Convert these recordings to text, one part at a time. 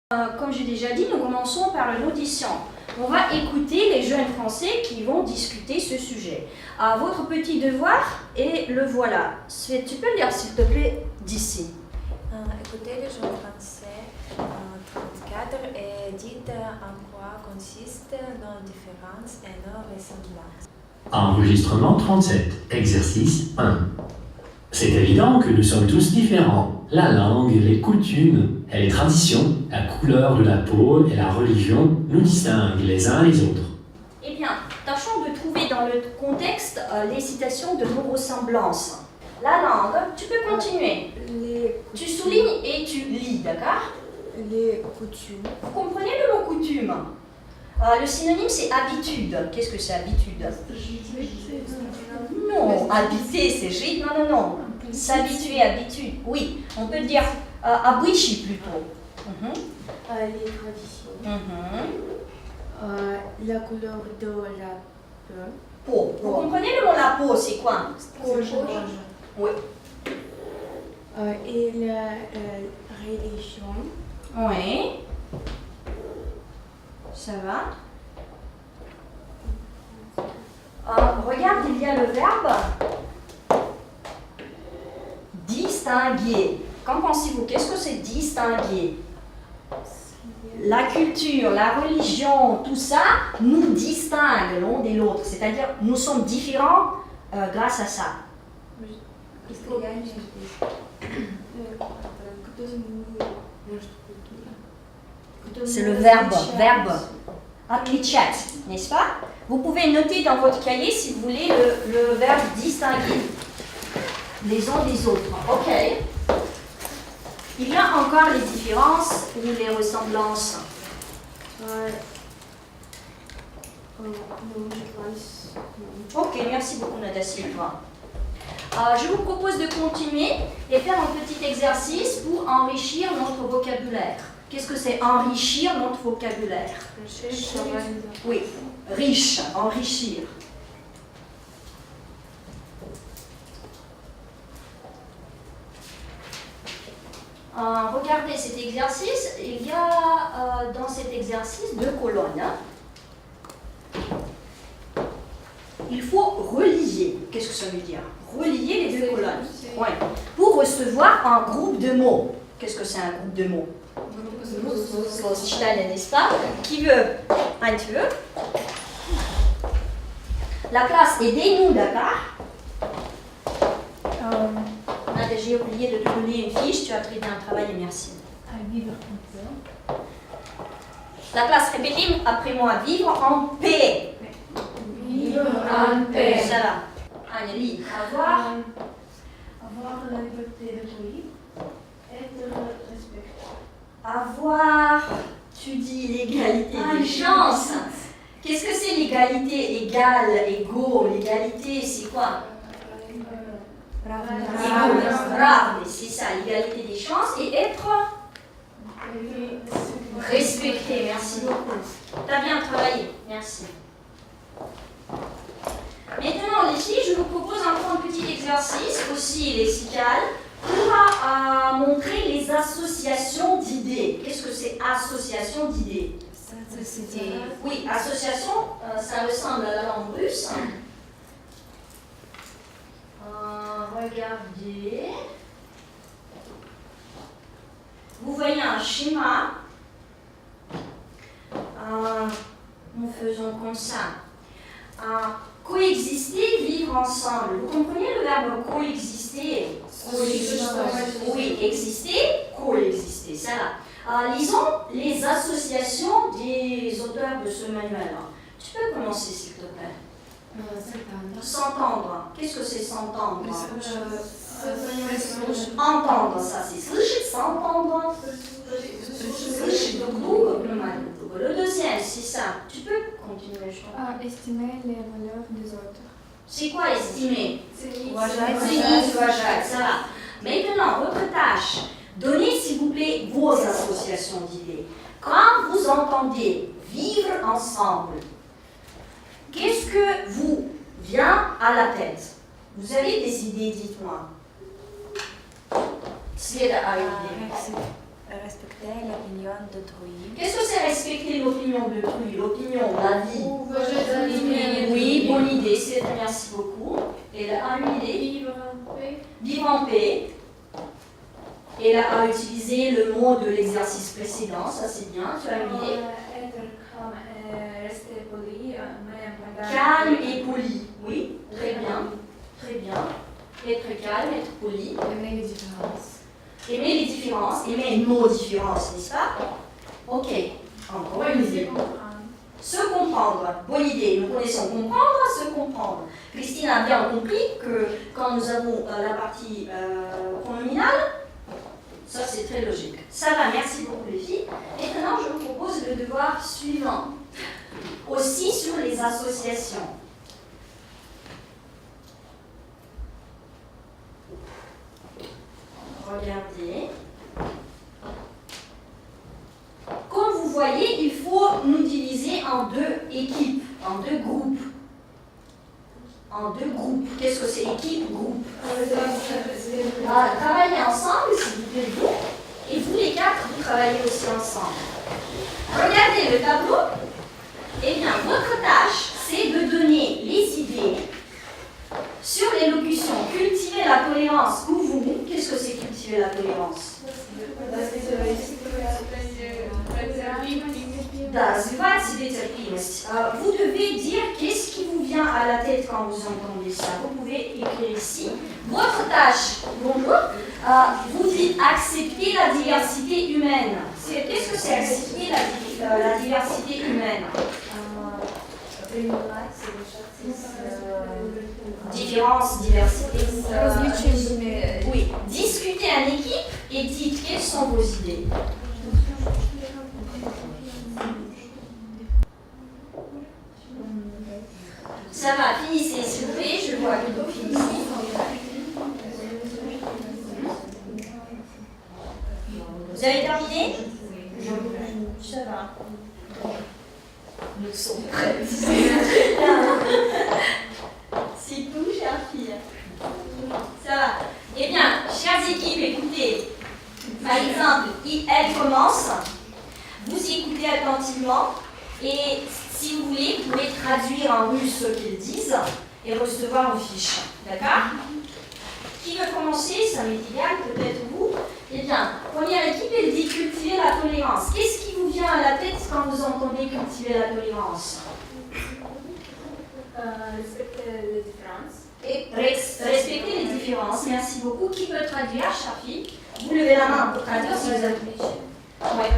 Comme j'ai déjà dit, nous commençons par l'audition. On va écouter les jeunes Français qui vont discuter ce sujet. Votre petit devoir, et le voilà. Tu peux le lire s'il te plaît d'ici. Écoutez les jeunes Français 34 et dites en quoi consistent nos différences et nos ressemblances. Enregistrement 37, exercice 1. C'est évident que nous sommes tous différents. La langue, les coutumes et les traditions, la couleur de la peau et la religion nous distinguent les uns les autres. Eh bien, tâchons de trouver dans le contexte les citations de nos ressemblances. La langue, tu peux continuer. Tu soulignes et tu lis, d'accord? Les coutumes. Vous comprenez le mot coutume? Le synonyme c'est habitude. Qu'est-ce que c'est habitude? Non, habiter c'est gîte. Non. S'habituer, habitude. Oui, on peut dire abwichi plutôt. Les traditions. La couleur de la peau. Peau. Vous comprenez le mot la peau, c'est quoi? Oui. Et la religion. Oui. Ça va. Regarde, il y a le verbe distinguer. Qu'en pensez-vous? Qu'est-ce que c'est distinguer? La culture, la religion, tout ça nous distingue l'un de l'autre. C'est-à-dire, nous sommes différents grâce à ça. C'est le verbe. Отличать, n'est-ce pas? Vous pouvez noter dans votre cahier, si vous voulez, le verbe distinguer les uns des autres. Ok. Il y a encore les différences ou les ressemblances. Ok, merci beaucoup Nada Silva. Je vous propose de continuer et faire un petit exercice pour enrichir notre vocabulaire. Qu'est-ce que c'est enrichir notre vocabulaire? Oui, riche, enrichir. Regardez cet exercice. Il y a dans cet exercice 2 colonnes. Il faut relier. Qu'est-ce que ça veut dire? Relier les 2 colonnes. Ouais. Pour recevoir un groupe de mots. Qu'est-ce que c'est un groupe de mots? N'est-ce pas? Qui veut? Tu veux? La classe, aidez-nous, d'accord? J'ai oublié de te donner une fiche, tu as très bien travaillé, merci. La classe, répétez après moi, vivre en paix. Vivre en paix. Ça va. Anneli, avoir la liberté de vivre et de respecter. Avoir, tu dis l'égalité des chances. Qu'est-ce que c'est l'égalité? Égal, égaux, l'égalité, c'est quoi? Bravo, c'est ça, l'égalité des chances et être respecté. Merci beaucoup. Tu as bien travaillé, merci. Maintenant, les filles, je vous propose encore un petit exercice, aussi lexical, pour montrer les associations d'idées. Qu'est-ce que c'est association d'idées? Oui, association, ça ressemble à la langue russe. Regardez. Vous voyez un schéma. Nous faisons comme ça. Coexister, vivre ensemble. Vous comprenez le verbe coexister? Oui, exister, coexister, ça va. Lisons les associations des auteurs de ce manuel. Tu peux commencer s'il te plaît. S'entendre. Qu'est-ce que c'est s'entendre? Entendre, ça c'est слышать, s'entendre. Le deuxième, c'est ça. Tu peux continuer, je crois. Estimer les valeurs des autres. C'est quoi estimer? Ça va. Maintenant, votre tâche. Donnez s'il vous plaît vos associations d'idées. Quand vous entendez vivre ensemble, qu'est-ce que vous vient à la tête? Vous avez des idées, dites-moi. respecter l'opinion d'autrui. Qu'est-ce que c'est respecter l'opinion d'autrui? L'opinion, l'avis. Vivre Oui, bonne idée, c'est merci beaucoup. Elle a une idée. en paix. Vivre en paix. Elle a utilisé le mot de l'exercice précédent, ça c'est bien, tu as une idée. Être calme, rester poli, même pendant. Calme et poli, oui, très bien, très bien. Être calme, être poli. Aimer les différences. Aimer les différences, aimer nos différences, n'est-ce pas? Ok, encore une idée. Se comprendre, bonne idée. Nous connaissons comprendre, se comprendre. Christine a bien compris que quand nous avons la partie pronominale, ça c'est très logique. Ça va, merci beaucoup les filles. Maintenant, je vous propose le devoir suivant. Aussi sur les associations. Regardez. Comme vous voyez, il faut nous diviser en deux équipes, en deux groupes. En deux groupes. Qu'est-ce que c'est équipe, groupe? Travaillez ensemble, s'il vous plaît, vous. Et vous les quatre, vous travaillez aussi ensemble. Regardez le tableau. Eh bien, votre tâche, c'est de donner les idées sur l'élocution. Cultiver la tolérance. Ou vous, qu'est-ce que c'est cultiver la tolérance? Vous devez dire qu'est-ce qui vous vient à la tête quand vous entendez ça. Vous pouvez écrire ici. Votre tâche, bonjour, vous dites accepter la diversité humaine. Qu'est-ce que c'est accepter la diversité humaine? Différence, diversité. Oui, discutez en équipe et dites quelles sont vos idées. Ça va, finissez s'il vous plaît, je vois que vous finissez. Vous avez terminé? Ça va. Nous sommes prêts. C'est tout, chère fille. Ça va. Eh bien, chères équipes, écoutez. Par exemple, elle commence. Vous écoutez attentivement. Et si vous voulez, vous pouvez traduire en russe ce qu'ils disent et recevoir vos fiches. D'accord? Qui veut commencer? Ça m'est égal, peut-être vous. Eh bien, première équipe, elle dit cultiver la tolérance. Qu'est-ce qui vous vient à la tête quand vous entendez cultiver la tolérance? Respecter les différences. Et respecter les différences. Merci beaucoup. Qui peut traduire, Shafi? Vous levez la main pour traduire si vous avez. Ouais.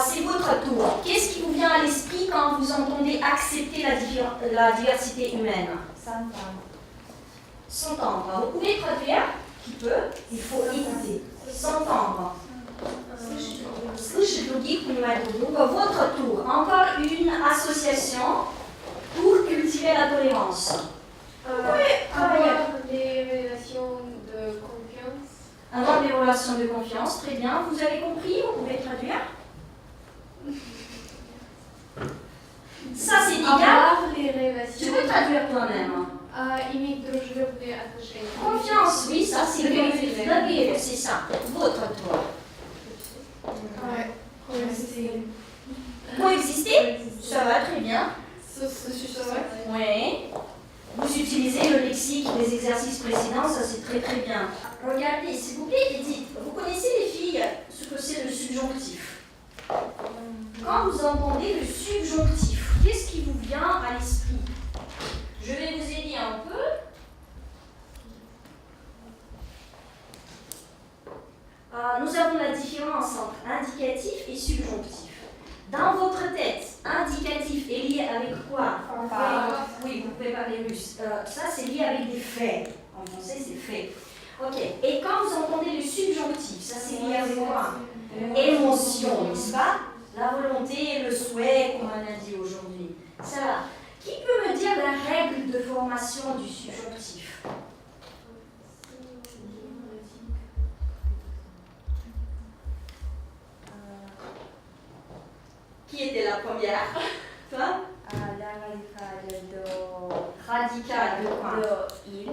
C'est votre tour. Qu'est-ce qui vous vient à l'esprit quand vous entendez accepter la diversité humaine? S'entendre. Vous pouvez traduire? Qui peut? Il faut écouter. S'entendre. Слышать других, понимать друг друга. Votre tour. Encore une association pour cultiver la tolérance. Avoir des relations de confiance. Avoir des relations de confiance, très bien. Vous avez compris? Vous pouvez traduire? Ça, c'est égal. Avoir des Tu relations. peux traduire toi-même. Иметь дружелюбные отношения. Confiance, oui, ça, c'est doверие, c'est ça. Votre tour. Coexister? Ça va très bien. Сосуществовать. Oui. Vous utilisez le lexique des exercices précédents, ça c'est très très bien. Regardez, s'il vous plaît, et dites, vous connaissez les filles ce que c'est le subjonctif? Quand vous entendez le subjonctif, qu'est-ce qui vous vient à l'esprit? Je vais vous aider un peu. Nous avons la différence entre indicatif et subjonctif. Dans votre tête, indicatif est lié avec quoi? Oui, vous pouvez parler russe. Ça, c'est lié avec des faits. En français, c'est fait. Ok. Et quand vous entendez le subjonctif, ça, c'est lié avec quoi? Émotion, n'est-ce pas? La volonté et le souhait, comme on a dit aujourd'hui. Ça va. Qui peut me dire la règle de formation du subjonctif? Qui était la première? Toi? La radicale Radical de quoi? de il.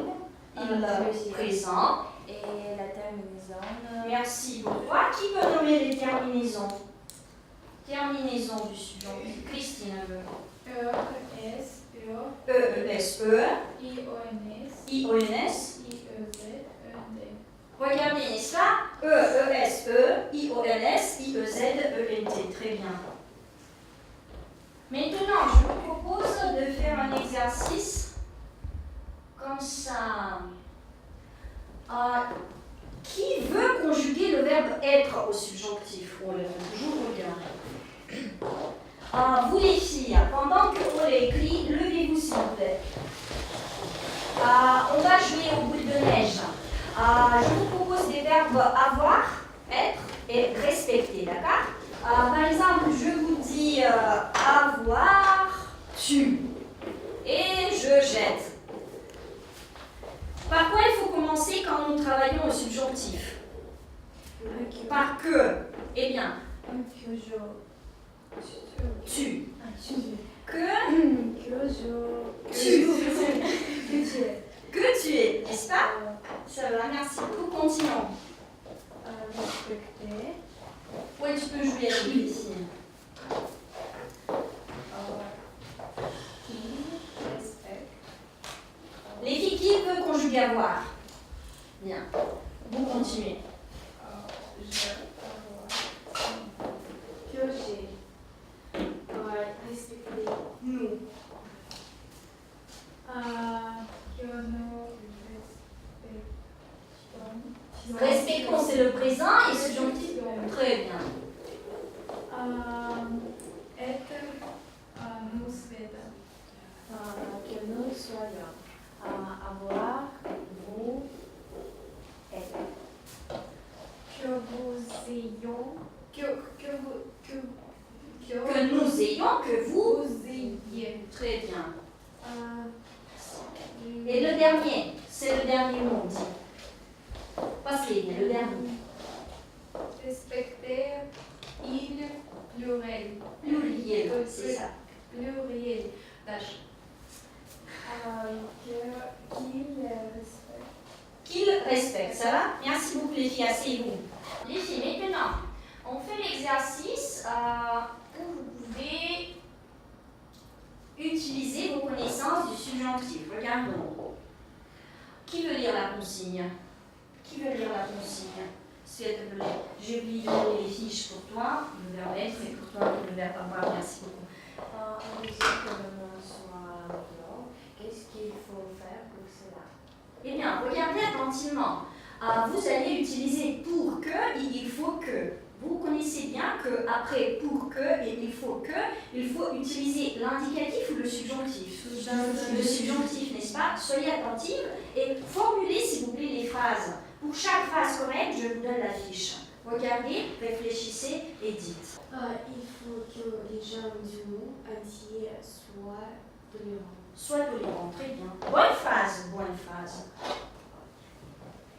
Il présent. et la terminaison. Merci beaucoup. Qui veut nommer les terminaisons? Terminaison du subjonctif. Christine veut. E-S, E, E-E-S-E, I-O-N-S, I-O-N-S. I-E-Z, E-D. Regardez, n'est-ce pas? E-E-S-E, I-O-N-S, I-E-Z-E-N-T. Très bien. Maintenant, je vous propose de faire un exercice comme ça. Qui veut conjuguer le verbe être au subjonctif? On le fait toujours regarder. Vous les filles, pendant qu'on l'écrit, levez-vous s'il vous plaît. On va jouer au boule de neige. Je vous propose des verbes avoir, être et respecter, d'accord? Par exemple, je vous dis avoir, tu, et je jette. Par quoi il faut commencer quand nous travaillons au subjonctif? Par que. Eh bien, Que je. tu. Que tu es, n'est-ce pas? Ça va, merci beaucoup. Continuons. Respecter. Oui, tu peux jouer avec les filles. Qui respecte. Les filles, qui veut conjuguer avoir? Bien. Vous continuez. Je. Avoir. Que j'ai. Respecter. Nous. Que nous respectons. Respectons, c'est le présent et subjonctif. Très bien. Être. Nous être. Que nous soyons. Avoir, vous, être. Que vous ayons. Que Que nous ayons, que vous. vous ayez. Très bien. Et Et le dernier, c'est le dernier mot, dit. Passez, le dernier. respecter, il, pluriel. Pluriel, c'est ça. Pluriel. Tâche. Qu'il respecte. Qu'il respecte, ça va? Merci beaucoup les filles, asseyez-vous. Les filles, maintenant, on fait l'exercice où vous pouvez utiliser vos connaissances du subjonctif. Regardons. Qui veut lire la consigne? Qui veut lire la consigne? S'il te plaît. J'ai oublié de donner les fiches pour toi, le verbe être, et pour toi, le verbe avoir. Merci beaucoup. On disait que le mot soit dehors. Qu'est-ce qu'il faut faire pour cela? Eh bien, regardez attentivement. Vous allez utiliser pour que et il faut que. Vous connaissez bien que après pour que et il faut utiliser l'indicatif ou le subjonctif. Le subjonctif, n'est-ce pas? Soyez attentifs et formulez s'il vous plaît les phrases. Pour chaque phrase correcte, je vous donne la fiche. Regardez, réfléchissez et dites. Il faut que les gens du monde entier soient tolérants. Sois tolérant, très bien. Bonne phrase, bonne phrase.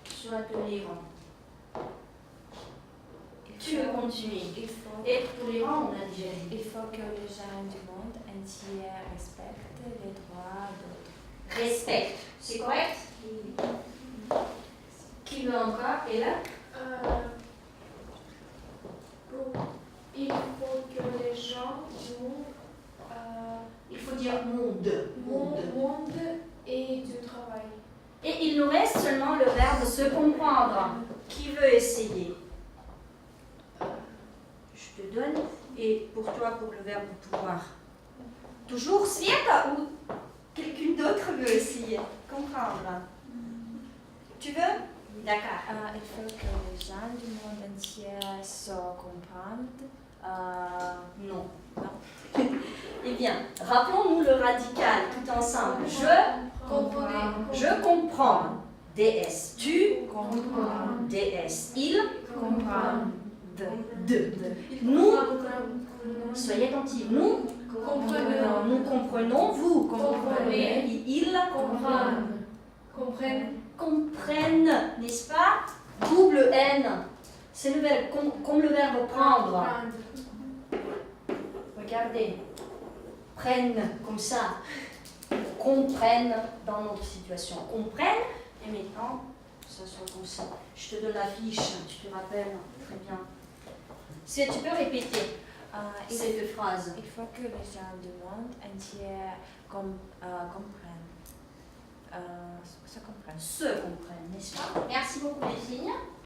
Sois tolérant. Tu veux continuer? Être tolérant, on a déjà dit. Il faut que les gens du monde entier respectent les droits d'autres. Respecte, c'est correct? Qui veut encore? Et là? Il faut que les gens du monde, Il faut dire monde. monde et du travail. Et il nous reste seulement le verbe se comprendre. Qui veut essayer? Je te donne. Et pour toi, pour le verbe pouvoir. Toujours Svieta ou quelqu'un d'autre veut essayer? Comprendre. Tu veux? D'accord. Il faut que les gens du monde entier se comprennent. Non. Non. Eh bien, rappelons-nous le radical tout ensemble. Je comprends. DS. Tu Comprends. DS. Il Comprends. de. Nous, soyez attentifs. Nous comprenons. Vous Comprenez. Ils Comprennent. comprennent, n'est-ce pas? Double N. C'est le verbe, comme le verbe prendre. Regardez. Prennent comme ça. Comprennent dans notre situation. Comprennent et maintenant ça soit concis. Je te donne la fiche, tu te rappelles. Très bien. Tu peux répéter ces deux phrases. Il faut que les gens du monde entier comprennent. Se comprennent. Se comprennent, n'est-ce pas? Merci beaucoup les filles.